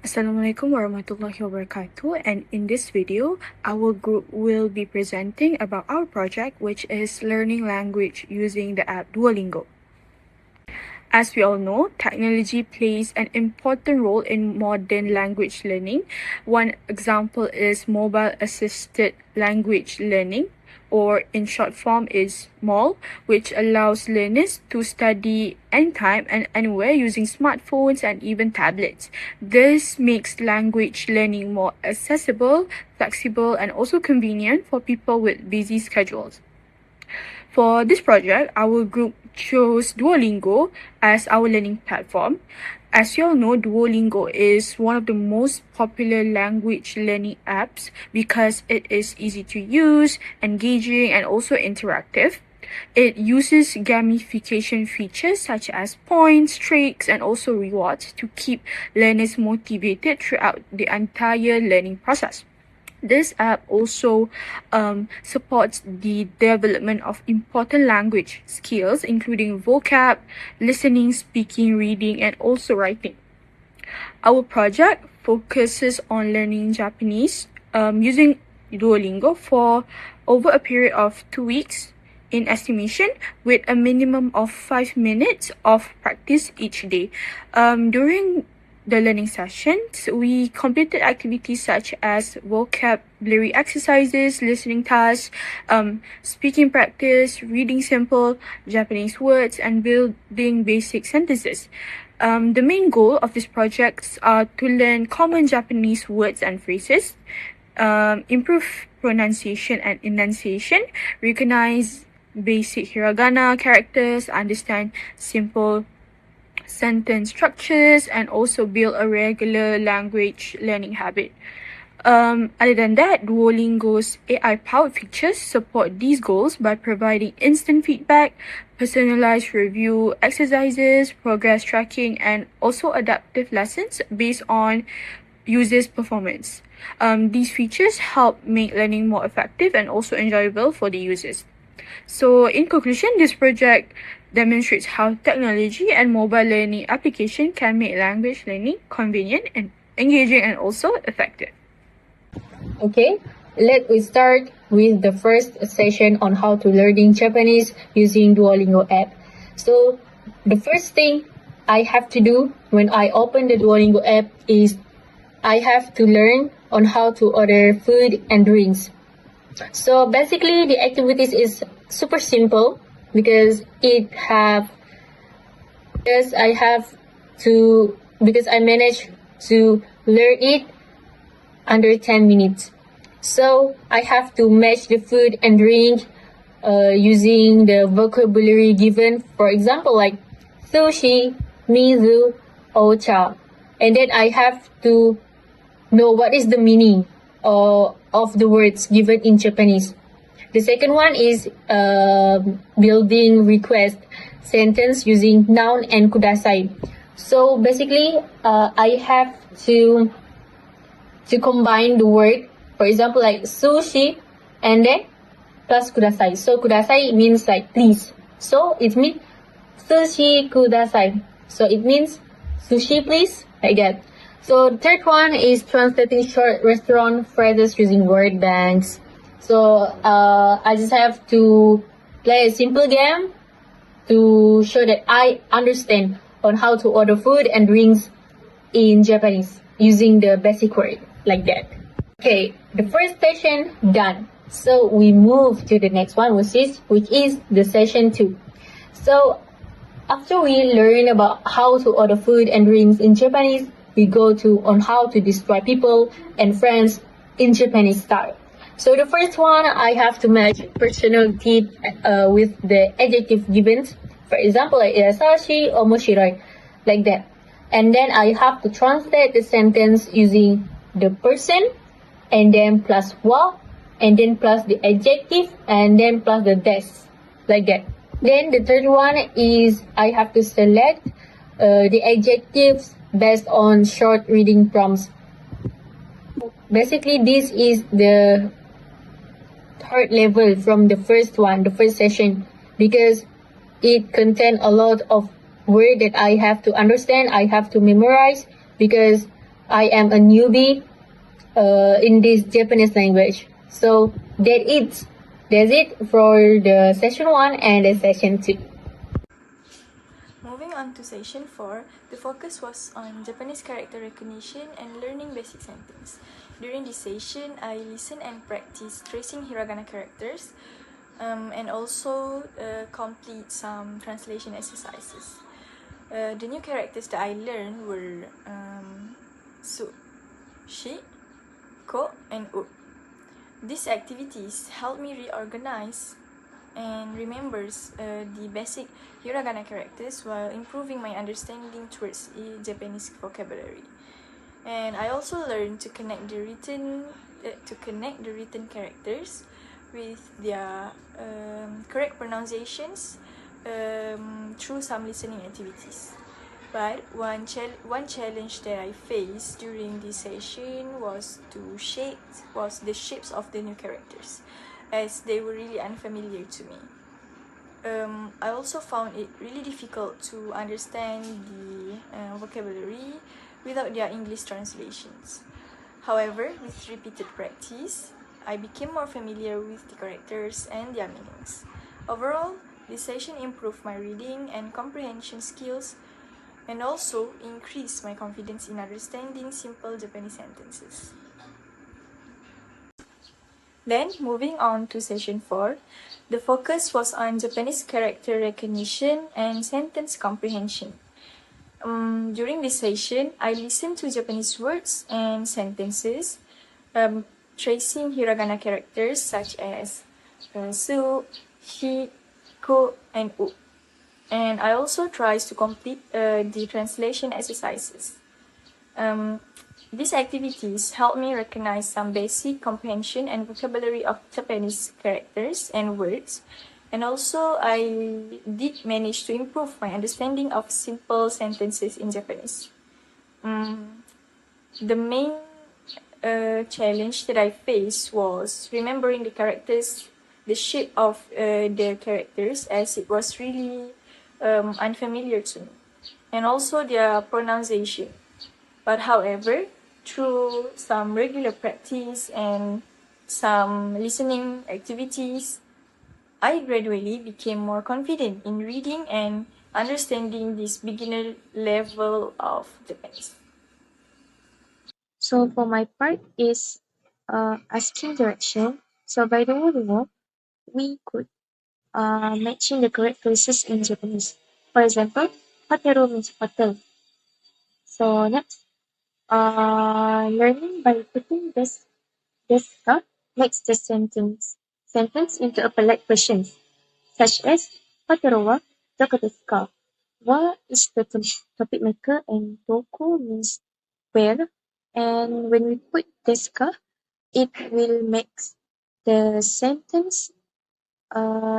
Assalamualaikum warahmatullahi wabarakatuh, and in this video, our group will be presenting about our project, which is learning language using the app Duolingo. As we all know, technology plays an important role in modern language learning. One example is mobile-assisted language learning, or in short form is MAL, which allows learners to study anytime and anywhere using smartphones and even tablets. This makes language learning more accessible, flexible, and also convenient for people with busy schedules. For this project, our group chose Duolingo as our learning platform. As you all know, Duolingo is one of the most popular language learning apps because it is easy to use, engaging, and also interactive. It uses gamification features such as points, streaks, and also rewards to keep learners motivated throughout the entire learning process. This app also supports the development of important language skills, including vocab, listening, speaking, reading, and also writing. Our project focuses on learning Japanese using Duolingo for over a period of 2 weeks in estimation, with a minimum of 5 minutes of practice each day. During the learning sessions, we completed activities such as vocabulary exercises, listening tasks, speaking practice, reading simple Japanese words, and building basic sentences. The main goal of these projects are to learn common Japanese words and phrases, improve pronunciation and enunciation, recognize basic hiragana characters, understand simple sentence structures, and also build a regular language learning habit. Other than that, Duolingo's AI-powered features support these goals by providing instant feedback, personalized review exercises, progress tracking, and also adaptive lessons based on users' performance. These features help make learning more effective and also enjoyable for the users. So in conclusion, this project demonstrates how technology and mobile learning application can make language learning convenient and engaging and also effective. Okay, let us start with the first session on how to learning Japanese using Duolingo app. So the first thing I have to do when I open the Duolingo app is I have to learn on how to order food and drinks. So basically the activities is super simple because I managed to learn it under 10 minutes. So I have to match the food and drink using the vocabulary given. For example, like sushi, mizu, ocha. And then I have to know what is the meaning of the words given in Japanese. The second one is building request sentence using noun and kudasai. So basically, I have to combine the word, for example, like sushi and then plus kudasai. So kudasai means like please. So it means sushi kudasai. So it means sushi please, like that. So the third one is translating short restaurant phrases using word banks. So I just have to play a simple game to show that I understand on how to order food and drinks in Japanese using the basic word like that. Okay, the first session done. So we move to the next one, which is the session 2. So after we learn about how to order food and drinks in Japanese, we go to on how to describe people and friends in Japanese style. So the first one, I have to match personality with the adjective given. For example, like irasashi, omoshiroi, like that. And then I have to translate the sentence using the person, and then plus wa, and then plus the adjective, and then plus the des, like that. Then the third one is I have to select the adjectives based on short reading prompts. Basically, this is the third level from the first session, because it contains a lot of words that I have to understand, I have to memorize, because I am a newbie in this Japanese language. So that's it for the session 1 and the session 2. Moving on to session 4, the focus was on Japanese character recognition and learning basic sentence. During this session, I listened and practiced tracing hiragana characters and also complete some translation exercises. The new characters that I learned were su, shi, ko, and u. These activities helped me reorganize and remembers the basic hiragana characters while improving my understanding towards Japanese vocabulary. And I also learned to connect the written characters with their correct pronunciations through some listening activities. But one challenge that I faced during this session was the shapes of the new characters, as they were really unfamiliar to me. I also found it really difficult to understand the vocabulary without their English translations. However, with repeated practice, I became more familiar with the characters and their meanings. Overall, this session improved my reading and comprehension skills and also increased my confidence in understanding simple Japanese sentences. Then, moving on to session 4, the focus was on Japanese character recognition and sentence comprehension. During this session, I listened to Japanese words and sentences, tracing hiragana characters such as su, shi, ko, and u. And I also tried to complete the translation exercises. These activities help me recognize some basic comprehension and vocabulary of Japanese characters and words, and also I did manage to improve my understanding of simple sentences in Japanese. The main challenge that I faced was remembering the characters, the shape of the characters, as it was really unfamiliar to me, and also their pronunciation. But however, through some regular practice and some listening activities, I gradually became more confident in reading and understanding this beginner level of Japanese. So for my part is asking direction. So by Duolingo, we could matching the correct phrases in Japanese. For example, hoteru means hotel. So next, learning by putting this deska makes the sentence into a polite question, such as hoteru wa doko desu ka? Wa is the topic maker and doko means where. And when we put deska, it will make the sentence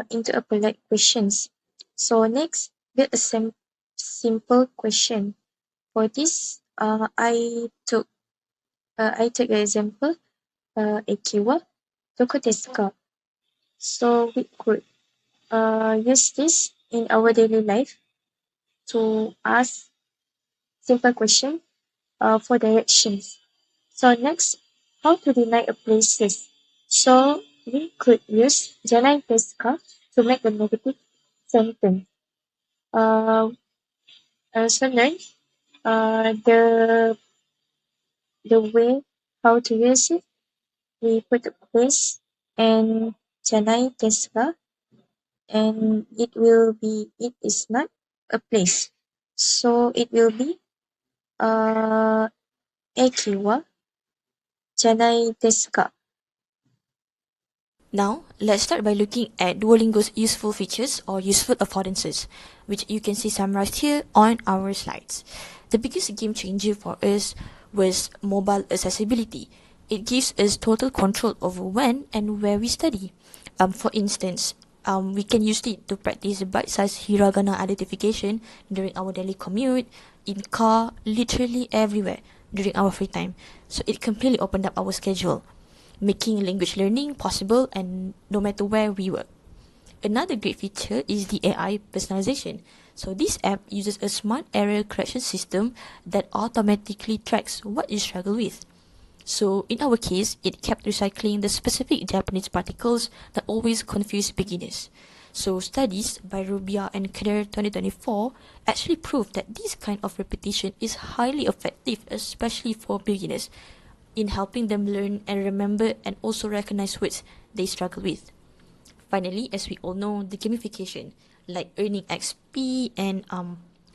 into a polite questions. So next, build a simple question. For this, I took an example. Eki wa doko desu ka? So we could use this in our daily life to ask simple question for directions. So next, how to deny a places. So we could use janai desu ka to make a negative sentence. Also learn the way how to use it. We put a place and janai desu ka, and it is not a place. So it will be eki wa janai desu ka. Now, let's start by looking at Duolingo's useful features or useful affordances, which you can see summarized here on our slides. The biggest game changer for us was mobile accessibility. It gives us total control over when and where we study. For instance, we can use it to practice bite-sized hiragana identification during our daily commute, in car, literally everywhere during our free time. So it completely opened up our schedule, making language learning possible and no matter where we work. Another great feature is the AI personalization. So this app uses a smart error correction system that automatically tracks what you struggle with. So in our case, it kept recycling the specific Japanese particles that always confuse beginners. So studies by Rubia and Kner 2024 actually proved that this kind of repetition is highly effective, especially for beginners, in helping them learn and remember and also recognize words they struggle with. Finally, as we all know, the gamification, like earning XP and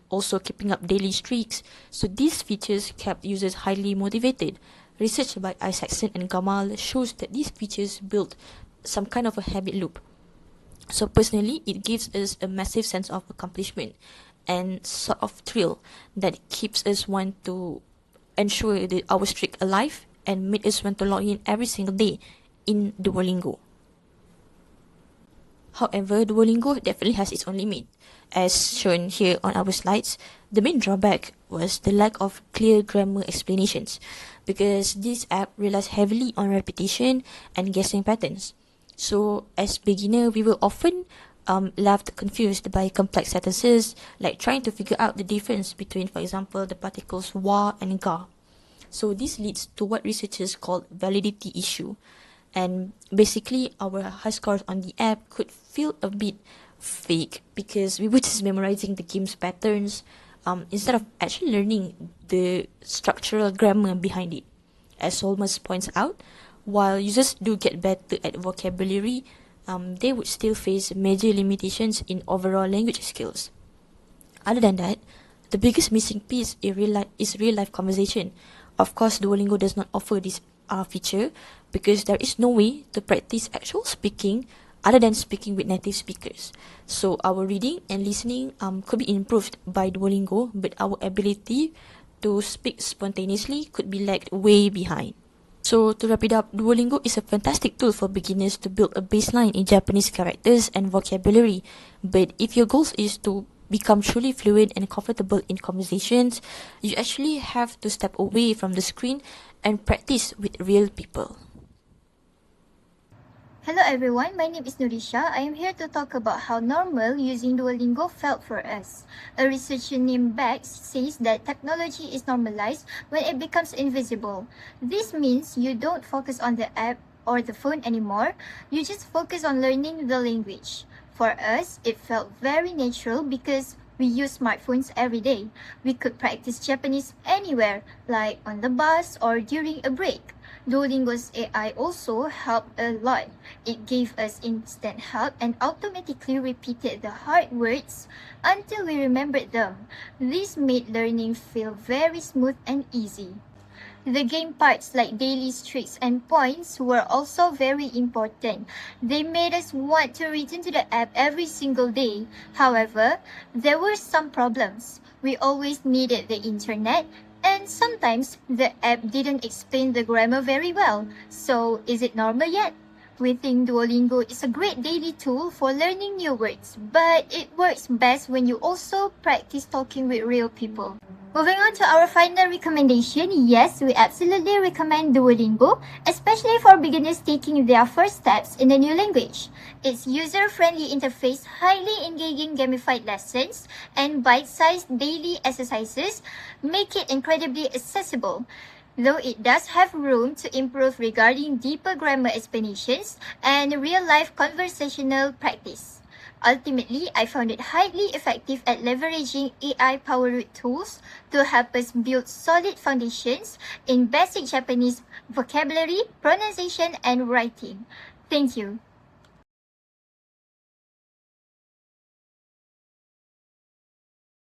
also keeping up daily streaks. So these features kept users highly motivated. Research by Isaacson and Gamal shows that these features build some kind of a habit loop. So personally, it gives us a massive sense of accomplishment and sort of thrill that keeps us want to ensure that our streak alive and make us want to log in every single day in Duolingo. However, Duolingo definitely has its own limit. As shown here on our slides, the main drawback was the lack of clear grammar explanations, because this app relies heavily on repetition and guessing patterns. So, as beginner, we will often left confused by complex sentences, like trying to figure out the difference between, for example, the particles wa and ga. So this leads to what researchers call validity issue. And basically, our high scores on the app could feel a bit fake because we were just memorizing the game's patterns instead of actually learning the structural grammar behind it. As Solmas points out, while users do get better at vocabulary, they would still face major limitations in overall language skills. Other than that, the biggest missing piece is real-life conversation. Of course, Duolingo does not offer this feature because there is no way to practice actual speaking other than speaking with native speakers. So our reading and listening could be improved by Duolingo, but our ability to speak spontaneously could be lagged way behind. So to wrap it up, Duolingo is a fantastic tool for beginners to build a baseline in Japanese characters and vocabulary. But if your goal is to become truly fluent and comfortable in conversations, you actually have to step away from the screen and practice with real people. Hello everyone, my name is Nurisha. I am here to talk about how normal using Duolingo felt for us. A researcher named Beck says that technology is normalized when it becomes invisible. This means you don't focus on the app or the phone anymore, you just focus on learning the language. For us, it felt very natural because we use smartphones every day. We could practice Japanese anywhere, like on the bus or during a break. Duolingo's AI also helped a lot. It gave us instant help and automatically repeated the hard words until we remembered them. This made learning feel very smooth and easy. The game parts like daily streaks and points were also very important. They made us want to return to the app every single day. However, there were some problems. We always needed the internet, and sometimes the app didn't explain the grammar very well. So, is it normal yet? We think Duolingo is a great daily tool for learning new words, but it works best when you also practice talking with real people. Moving on to our final recommendation, yes, we absolutely recommend Duolingo, especially for beginners taking their first steps in a new language. Its user-friendly interface, highly engaging gamified lessons, and bite-sized daily exercises make it incredibly accessible, though it does have room to improve regarding deeper grammar explanations and real-life conversational practice. Ultimately, I found it highly effective at leveraging AI-powered tools to help us build solid foundations in basic Japanese vocabulary, pronunciation, and writing. Thank you.